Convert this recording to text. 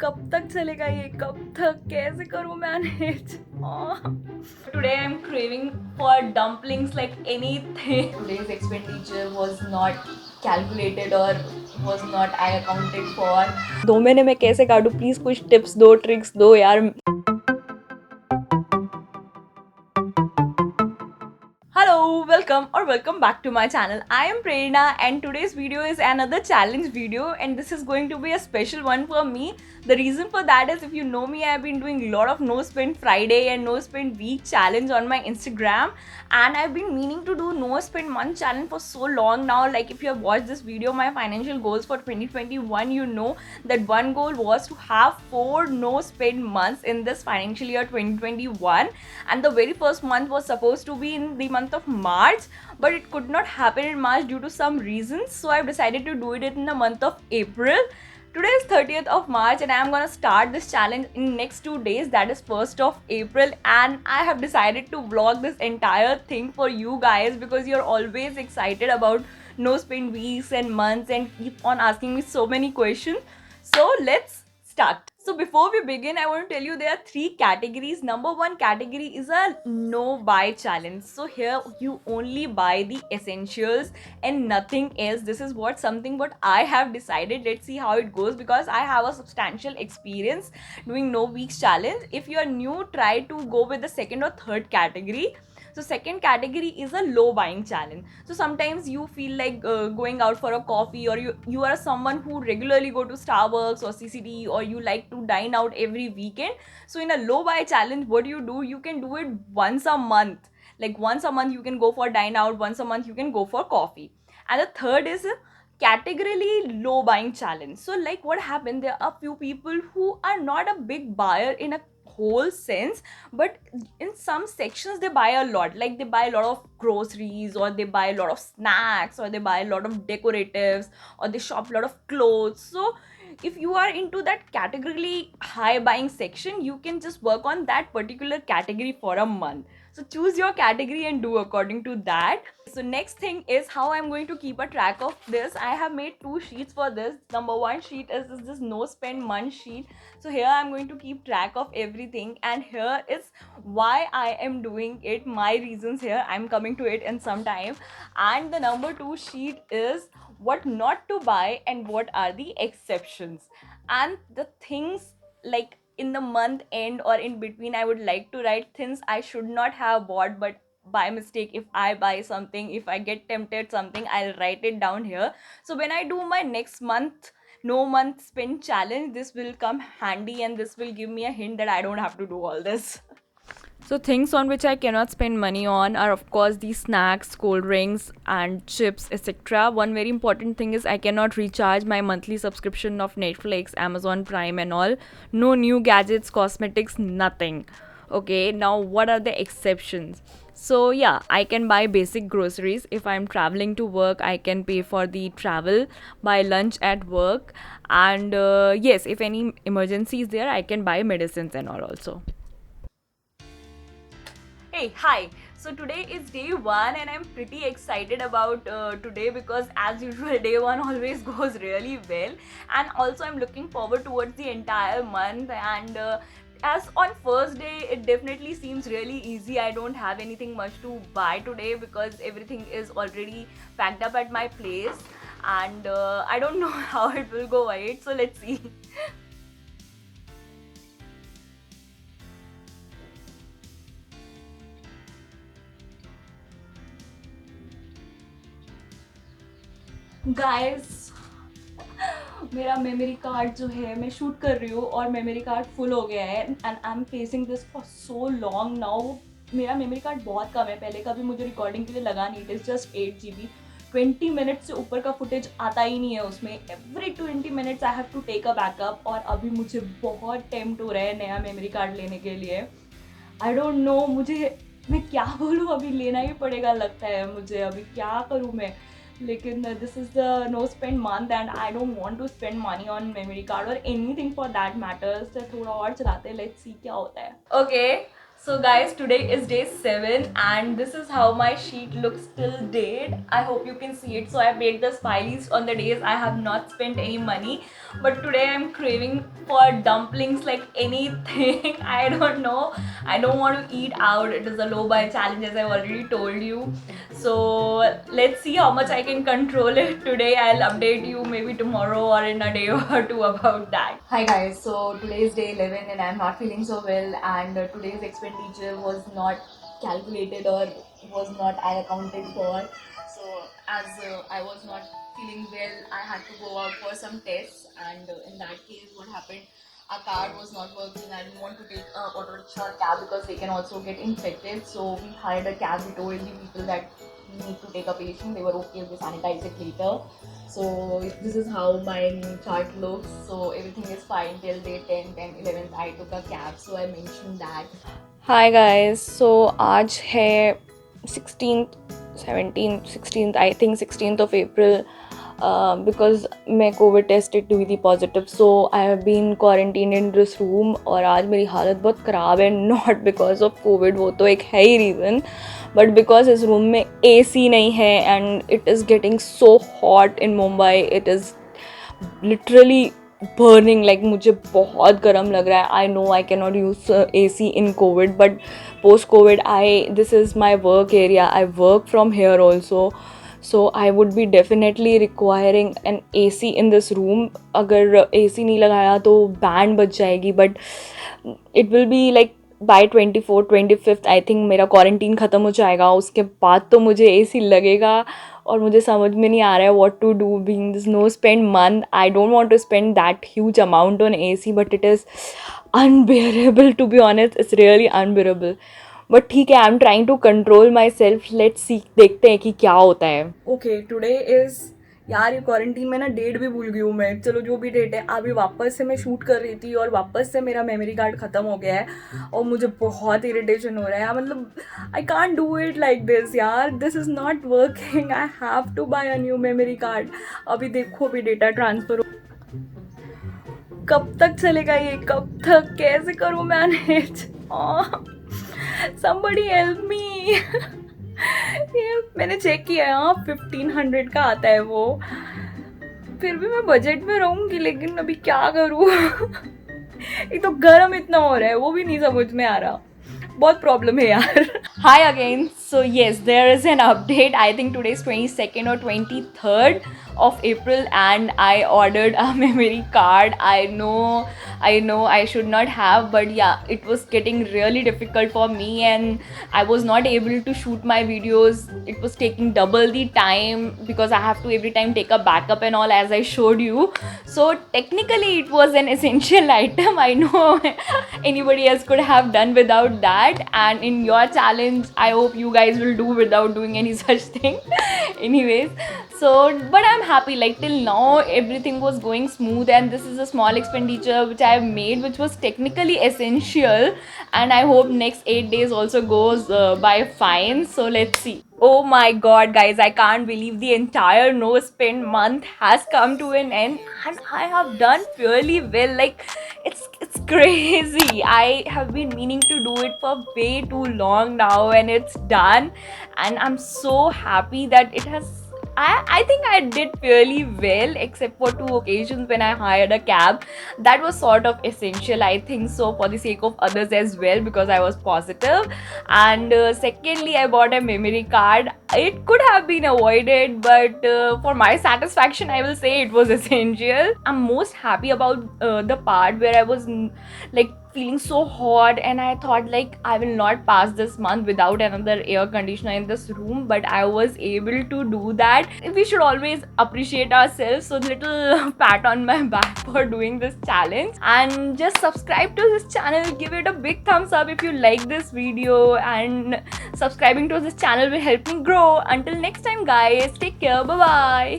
कब तक चलेगा ये, कब तक कैसे करूँ manage? Today I'm craving for dumplings like anything. Today's expenditure was not calculated or was not I accounted for. 2 महीने में कैसे काटूँ? प्लीज कुछ टिप्स दो, ट्रिक्स दो यार. Hello, welcome back to my channel. I am Prerna and today's video is another challenge video and this is going to be a special one for me. The reason for that is, if you know me, I have been doing a lot of no spend Friday and no spend week challenge on my Instagram, and I've been meaning to do no spend month challenge for so long now. Like, if you have watched this video, my financial goals for 2021, you know that one goal was to have 4 no spend months in this financial year 2021, and the very first month was supposed to be in the month of March, but it could not happen in March due to some reasons, so I've decided to do it in the month of April. Today is 30th of March and I am gonna start this challenge in next 2 days, that is 1st of April, and I have decided to vlog this entire thing for you guys because you're always excited about no spend weeks and months and keep on asking me so many questions. So let's start. So before we begin, I want to tell you there are 3 categories. Number 1 category is a no buy challenge. So here you only buy the essentials and nothing else. This is what I have decided. Let's see how it goes because I have a substantial experience doing no weeks challenge. If you are new, try to go with the second or third category. So second category is a low buying challenge. So sometimes you feel like going out for a coffee, or you are someone who regularly go to Starbucks or CCD, or you like to dine out every weekend. So in a low buy challenge, what do, you can do it once a month. Like once a month you can go for dine out, once a month you can go for coffee. And the third is a categorically low buying challenge. So like what happened, there are few people who are not a big buyer in a whole sense, but in some sections they buy a lot. Like they buy a lot of groceries, or they buy a lot of snacks, or they buy a lot of decoratives, or they shop a lot of clothes. So if you are into that categorically high buying section, you can just work on that particular category for a month. So choose your category and do according to that. So next thing is how I'm going to keep a track of this. I have made 2 sheets for this. Number 1 sheet is this no spend month sheet. So here I'm going to keep track of everything, and here is why I am doing it, my reasons. Here I'm coming to it in some time. And the number 2 sheet is what not to buy and what are the exceptions, and the things like in the month end or in between. I would like to write things I should not have bought, but by mistake, if I buy something, if I get tempted something, I'll write it down here. So when I do my next month no month spend challenge, this will come handy, and this will give me a hint that I don't have to do all this. So things on which I cannot spend money on are of course these snacks, cold drinks and chips, etc. One very important thing is I cannot recharge my monthly subscription of Netflix, Amazon Prime and all. No new gadgets, cosmetics, nothing. Okay, now what are the exceptions? So yeah, I can buy basic groceries. If I'm traveling to work, I can pay for the travel, buy lunch at work, and yes, if any emergency is there, I can buy medicines and all also. Hey, hi. So today is day 1 and I'm pretty excited about today because as usual day 1 always goes really well, and also I'm looking forward towards the entire month. And as on first day it definitely seems really easy. I don't have anything much to buy today because everything is already packed up at my place, and I don't know how it will go ahead, so let's see. Guys, मेरा memory card जो है, मैं shoot कर रही हूँ और memory card full हो गया है and I am facing this for so long now. मेरा मेमोरी कार्ड बहुत कम है, पहले कभी मुझे रिकॉर्डिंग के लिए लगा नहीं. It is just 8 GB. 20 minute से ऊपर का फुटेज आता ही नहीं है उसमें. Every 20 minutes I have to take a backup, और अभी मुझे बहुत टेम्प्ट हो रहा है नया मेमोरी कार्ड लेने के लिए. आई डोंट नो, मैं क्या बोलूँ, अभी लेना ही पड़ेगा लगता है मुझे. अभी क्या करूँ मैं, लेकिन this is the no spend month and I don't want to spend money on memory card और एनीथिंग फॉर दैट मैटर्स. थोड़ा और चलाते हैं, लेट्स सी क्या होता है. Okay, So guys, today is day 7 and this is how my sheet looks till date. I hope you can see it. So I made the smileys on the days I have not spent any money. But today I'm craving for dumplings like anything. I don't know. I don't want to eat out. It is a low buy challenge as I've already told you. So let's see how much I can control it today. I'll update you maybe tomorrow or in a day or two about that. Hi guys, so today is day 11 and I'm not feeling so well, and today's expenditure was not calculated or was not I accounted for. So as I was not feeling well, I had to go out for some tests, and in that case what happened, our card was not working. I didn't want to take auto rickshaw or cab because they can also get infected. So we hired a cab. We told the people that we need to take a patient. They were okay, we sanitize it later. So this is how my new chart looks. So everything is fine till day 10th and 11th. I took a cab, so I mentioned that. Hi guys, so आज है 16th 17th 16th I think 16th of April. Because मैं Covid tested हुई थी positive, so I have been quarantine in this room. और आज मेरी हालत बहुत ख़राब है, नॉट बिकॉज ऑफ कोविड, वो तो एक है ही रीज़न, बट बिकॉज इस रूम में AC नहीं है and it is getting so hot in Mumbai. It is literally burning, like मुझे बहुत गर्म लग रहा है. I know I can not use AC in Covid, but post Covid this is my work area. I work from here also, so I would be definitely requiring an AC in this room. अगर AC नहीं लगाया तो ban बच जाएगी, but it will be like by 24th 25th I think मेरा quarantine ख़त्म हो जाएगा. उसके बाद तो मुझे AC लगेगा और मुझे समझ में नहीं आ रहा है what to do being this no spend month. I don't want to spend that huge amount on AC, but it is unbearable, to be honest. It's really unbearable. But ठीक है, I am trying to control myself. Let's see, देखते हैं कि क्या होता है. Okay, today is, यार ये क्वारंटीन में ना डेट भी भूल गई हूँ मैं. चलो जो भी डेट है, अभी वापस से मैं शूट कर रही थी और वापस से मेरा मेमोरी कार्ड ख़त्म हो गया है और मुझे बहुत इरिटेशन हो रहा है यार. मतलब I can't do it like this यार. This is not working. I have to buy a new memory card. अभी देखो, अभी डेटा ट्रांसफ़र कब तक चलेगा ये, कब तक, कैसे करूँ मैनेज? Somebody help me. ये मैंने चेक किया है, हाँ 1500 का आता है वो. फिर भी मैं बजट में रहूँगी, लेकिन अभी क्या करूँ? एक तो गर्म इतना हो रहा है, वो भी नहीं समझ में आ रहा. बहुत प्रॉब्लम है यार. Hi again. So yes, there is an update. I think today is 22nd or 23rd of April and I ordered a memory card. I know I should not have, but yeah, it was getting really difficult for me and I was not able to shoot my videos. It was taking double the time because I have to every time take a backup and all, as I showed you. So technically it was an essential item. I know anybody else could have done without that, and in your challenge I hope you guys will do without doing any such thing. Anyways, so but I'm happy, like till now everything was going smooth and this is a small expenditure which I have made, which was technically essential, and I hope next 8 days also goes by fine. So let's see. Oh my god guys, I can't believe the entire no spend month has come to an end and I have done really well. Like it's crazy. I have been meaning to do it for way too long now and it's done, and I'm so happy that it has. I think I did really well, except for 2 occasions when I hired a cab. That was sort of essential, I think so, for the sake of others as well, because I was positive. And secondly, I bought a memory card. It could have been avoided, but for my satisfaction, I will say it was essential. I'm most happy about the part where I was like feeling so hot and I thought like I will not pass this month without another air conditioner in this room, but I was able to do that. We should always appreciate ourselves, so little pat on my back for doing this challenge. And just subscribe to this channel, give it a big thumbs up if you like this video, and subscribing to this channel will help me grow. Until next time guys, take care, bye bye.